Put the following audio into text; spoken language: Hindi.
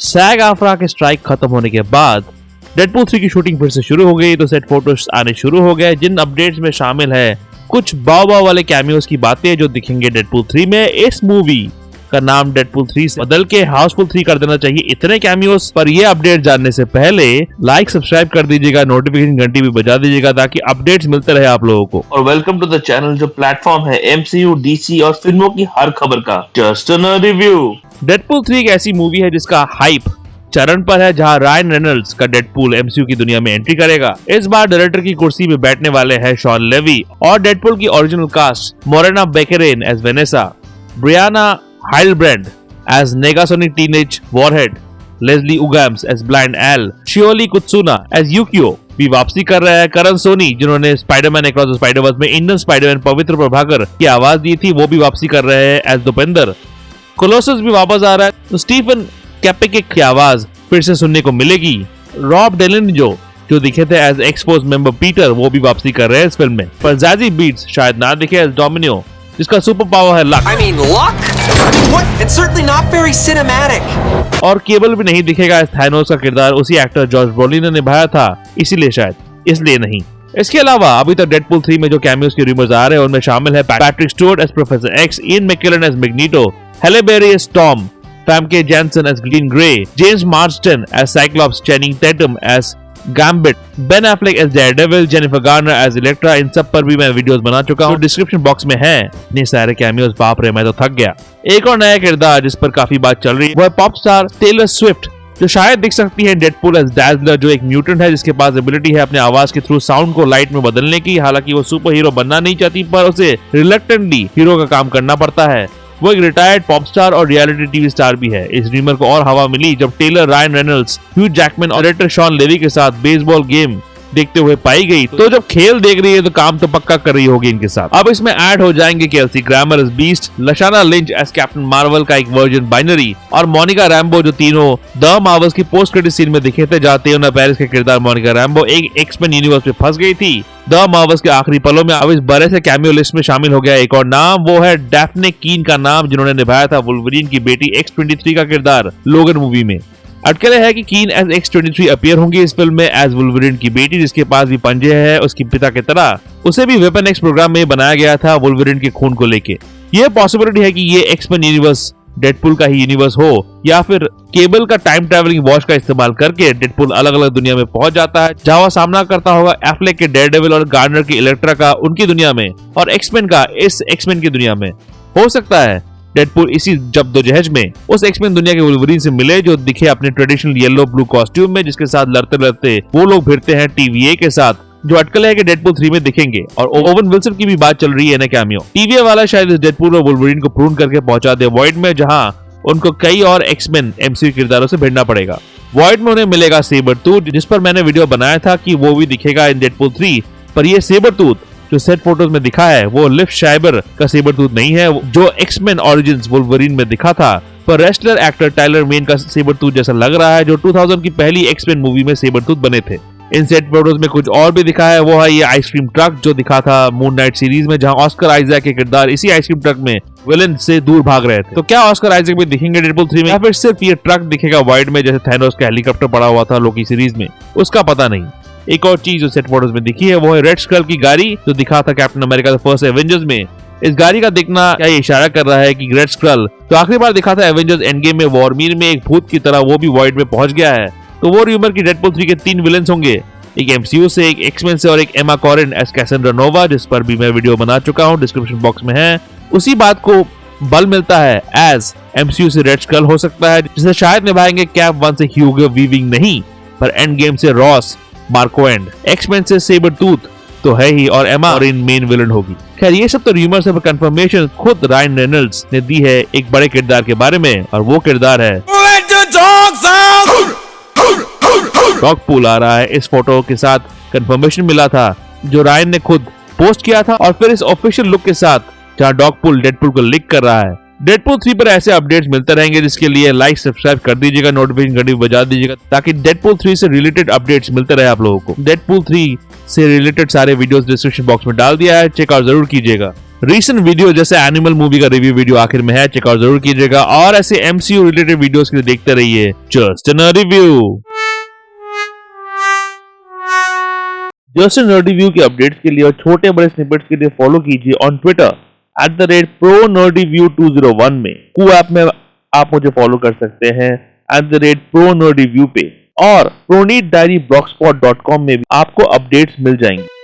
सैग आफरा के स्ट्राइक खत्म होने के बाद डेडपूल 3 की शूटिंग फिर से शुरू हो गई, तो सेट फोटोज आने शुरू हो गए, जिन अपडेट्स में शामिल है कुछ बाव वाले कैमियोस की बातें जो दिखेंगे डेडपूल 3 में। इस मूवी का नाम डेडपूल 3 से बदल के हाउसफुल 3 कर देना चाहिए, इतने कैमियोस। पर ये अपडेट जानने से पहले लाइक सब्सक्राइब कर दीजिएगा, नोटिफिकेशन घंटी भी बजा दीजिएगा ताकि अपडेट्स मिलते रहे आप लोगों को। और वेलकम टू द चैनल जो प्लेटफॉर्म है MCU, DC और फिल्मों की हर खबर का। Just a review. डेडपूल 3 एक ऐसी मूवी है जिसका हाइप चरण पर है, जहां रायन रेनॉल्ड्स का डेडपूल MCU की दुनिया में एंट्री करेगा। इस बार डायरेक्टर की कुर्सी पे बैठने वाले हैं शॉन लेवी, और डेडपूल की original cast Morena Baccarin as Vanessa, Brianna Hildebrand as Negasonic Teenage Warhead, Leslie Uggams as Blind Al, Shioli Kutsuna as Yukio भी वापसी कर रहे हैं। करण सोनी जिन्होंने स्पाइडरमैन अक्रॉस द स्पाइडरवर्स में इंडियन स्पाइडरमैन पवित्र प्रभाकर की आवाज दी थी, वो भी वापसी कर रहे हैं एज दुपेंद्र। कोलोसस भी वापस आ रहा है, तो स्टीफन कैपेकिक की आवाज फिर से सुनने को मिलेगी। रॉब डेलिन जो दिखे थे एज एक्सपोज मेंबर पीटर, वो भी वापसी कर रहे हैं इस फिल्म में। पर ज़ाज़ी बीट्स शायद ना दिखे एज डोमिनियो, जिसका सुपर पावर है luck. What? It's certainly not very cinematic. और केबल भी नहीं दिखेगा एज थैनोस का किरदार उसी एक्टर जॉर्ज ब्रोलिन ने निभाया था, इसीलिए शायद, इसलिए नहीं। इसके अलावा अभी तक डेडपूल 3 में जो कैमियोस के रूमर्स आ रहे हैं उनमें शामिल है Patrick Stewart as Professor X, Ian McKellen as Magneto, Halle Berry as Storm, Famke Janssen as Green Grey, James Marsden as Cyclops, Channing Tatum as Gambit, Ben Affleck as Daredevil, Jennifer Garner as Elektra। इन सब पर भी मैं वीडियोस बना चुका हूँ, डिस्क्रिप्शन बॉक्स में है। इतने सारे कैमियोस, बाप रे मैं तो थक गया। एक और नया किरदार जिस पर काफी बात चल रही है वो है पॉप स्टार टेलर स्विफ्ट, जो शायद दिख सकती है डेडपूल एज डैज़लर, जो एक म्यूटेंट है जिसके पास एबिलिटी है अपने आवाज के थ्रू साउंड को लाइट में बदलने की। हालांकि वो सुपर हीरो बनना नहीं चाहती, पर उसे रिलक्टेंटली हीरो का काम करना पड़ता है। वो एक रिटायर्ड पॉप स्टार और रियलिटी टीवी स्टार भी है। इस रीमर को और हवा मिली जब Taylor Ryan Reynolds, Hugh Jackman और डायरेक्टर शॉन लेवी के साथ बेसबॉल गेम देखते हुए पाई गई। तो जब खेल देख रही है तो काम तो पक्का कर रही होगी इनके साथ। अब इसमें ऐड हो जाएंगे Kelsey Grammer as Beast, Lashana Lynch as Captain Marvel का एक वर्जन बाइनरी, और मोनिका रैम्बो, जो तीनों द मार्वल्स की पोस्ट क्रेडिट सीन में दिखे थे, जहाँ तेयोना पेरिस के किरदार मोनिका रैम्बो एक एक्समैन यूनिवर्स में फंस गई थी द मार्वल्स के आखिरी पलों में। अब इस बड़े से कैमियो लिस्ट में शामिल हो गया एक और नाम, वो है डैफ्ने कीन का नाम, जिन्होंने निभाया था वुल्वरीन की बेटी X-23 का किरदार लोगन मूवी में। अटकलें है कि कीन एज X-23 अपीयर होंगी इस फिल्म में एज वुल्वरीन की बेटी, जिसके पास भी पंजे है उसकी पिता की तरह। उसे भी वेपन एक्स प्रोग्राम में बनाया गया था वुल्वरीन के खून को लेके। ये पॉसिबिलिटी है कि ये एक्समैन यूनिवर्स डेडपूल का ही यूनिवर्स हो, या फिर केबल का टाइम ट्रैवलिंग वॉच का इस्तेमाल करके डेडपूल अलग अलग दुनिया में पहुंच जाता है, जहां वह सामना करता होगा एफ्लेक के डेयरडेविल और गार्नर की इलेक्ट्रा का उनकी दुनिया में, और एक्समैन का इस एक्समैन की दुनिया में। हो सकता है डेडपूल इसी जद्दोजहद में उस एक्समैन दुनिया के वुल्वरीन से मिले जो दिखे अपने ट्रेडिशनल येलो ब्लू कॉस्ट्यूम में, जिसके साथ लड़ते लड़ते वो लोग भिड़ते हैं TVA के साथ, जो अटकल है कि डेडपूल 3 में दिखेंगे। और ओवन विल्सन की भी बात चल रही है ना कैमियो। TVA वाला शायद इस डेडपूल और वुल्वरीन को प्रून करके पहुंचा दे वॉइड में, जहां उनको कई और एक्समैन MCU किरदारों से भिड़ना पड़ेगा। वॉइड में उन्हें मिलेगा सेबरटूथ, जिस पर मैंने वीडियो बनाया था कि वो भी दिखेगा इन डेडपूल 3। पर ये सेबरटूथ जो सेट फोटोज में दिखा है वो लिव शाइबर का सेबरटूथ नहीं है, जो एक्समैन ओरिजिन्स वुल्वरीन में दिखा था। पर रेस्लर एक्टर टाइलर मेन का सेबरटूथ जैसा लग रहा है, जो 2000 की पहली एक्समैन मूवी में सेबरटूथ बने थे। इन सेट फोटोज में कुछ और भी दिखा है, वो है ये आइसक्रीम ट्रक जो दिखा था मून नाइट सीरीज में, जहां ऑस्कर आइजैक के किरदार इसी आइसक्रीम ट्रक में विलन से दूर भाग रहे थे। तो क्या ऑस्कर आइजैक भी दिखेंगे डेडपूल 3 में, या फिर सिर्फ ये ट्रक दिखेगा वाइड में जैसे थैनोस का हेलीकॉप्टर पड़ा हुआ था लोकी सीरीज में, उसका पता नहीं। एक और चीज जो सेट फोटोज में दिखी है वो है रेड स्कल की गाड़ी जो दिखा था captain America the first Avengers में। इस गाड़ी का दिखना क्या ये इशारा कर रहा है कि रेड स्कल तो आखिरी बार दिखा था एवेंजर्स एंड गेम में वॉरमीर में एक भूत की तरह, वो भी वॉइड में पहुंच गया है। तो वो रूमर की डेडपूल 3 के 3 विलेंस होंगे, एक MCU से, एक एक्समैन से और एक एमा कॉरिन एज कैसेंड्रा नोवा, जिस पर भी मैं वीडियो बना चुका हूँ, डिस्क्रिप्शन बॉक्स में है। उसी बात को बल मिलता है एज MCU से रेड स्कल हो सकता है, जिसे शायद निभाएंगे कैप 1 से ह्यूगो वीविंग नहीं, पर एंड गेम से रॉस मार्कोएंड, एक्समैन से सेबरटूथ तो है ही, और एमा कॉरिन मेन विलन होगी। खैर ये सब तो रूमर्स है, पर कंफर्मेशन खुद रायन रेनॉल्ड्स ने दी है एक बड़े किरदार के बारे में, और वो किरदार है डॉगपूल आ रहा है। इस फोटो के साथ कंफर्मेशन मिला था जो रायन ने खुद पोस्ट किया था, और फिर इस ऑफिशियल लुक के साथ जहां डॉगपूल डेडपूल को लिक कर रहा है। डेडपूल 3 पर ऐसे अपडेट्स मिलते रहेंगे, जिसके लिए लाइक सब्सक्राइब कर दीजिएगा, नोटिफिकेशन घंटी बजा दीजिएगा, ताकि डेडपूल 3 से रिलेटेड अपडेट्स मिलते रहे आप लोगों को। डेडपूल 3 से रिलेटेड सारे वीडियोस डिस्क्रिप्शन बॉक्स में डाल दिया है, चेकआउट जरूर कीजिएगा। रीसेंट वीडियो जैसे एनिमल मूवी का रिव्यू वीडियो आखिर में है, चेकआउट जरूर कीजिएगा और ऐसे MCU रिलेटेड वीडियोस के लिए देखते रहिए just an review. Just an review के अपडेट्स के लिए और छोटे बड़े स्निपेट्स के लिए फॉलो कीजिए ऑन ट्विटर @ProNerdReview201 में। कू ऐप में आप मुझे फॉलो कर सकते हैं @ProNerdReview पे और ProNeedDiary blogspot.com में भी आपको अपडेट्स मिल जाएंगे।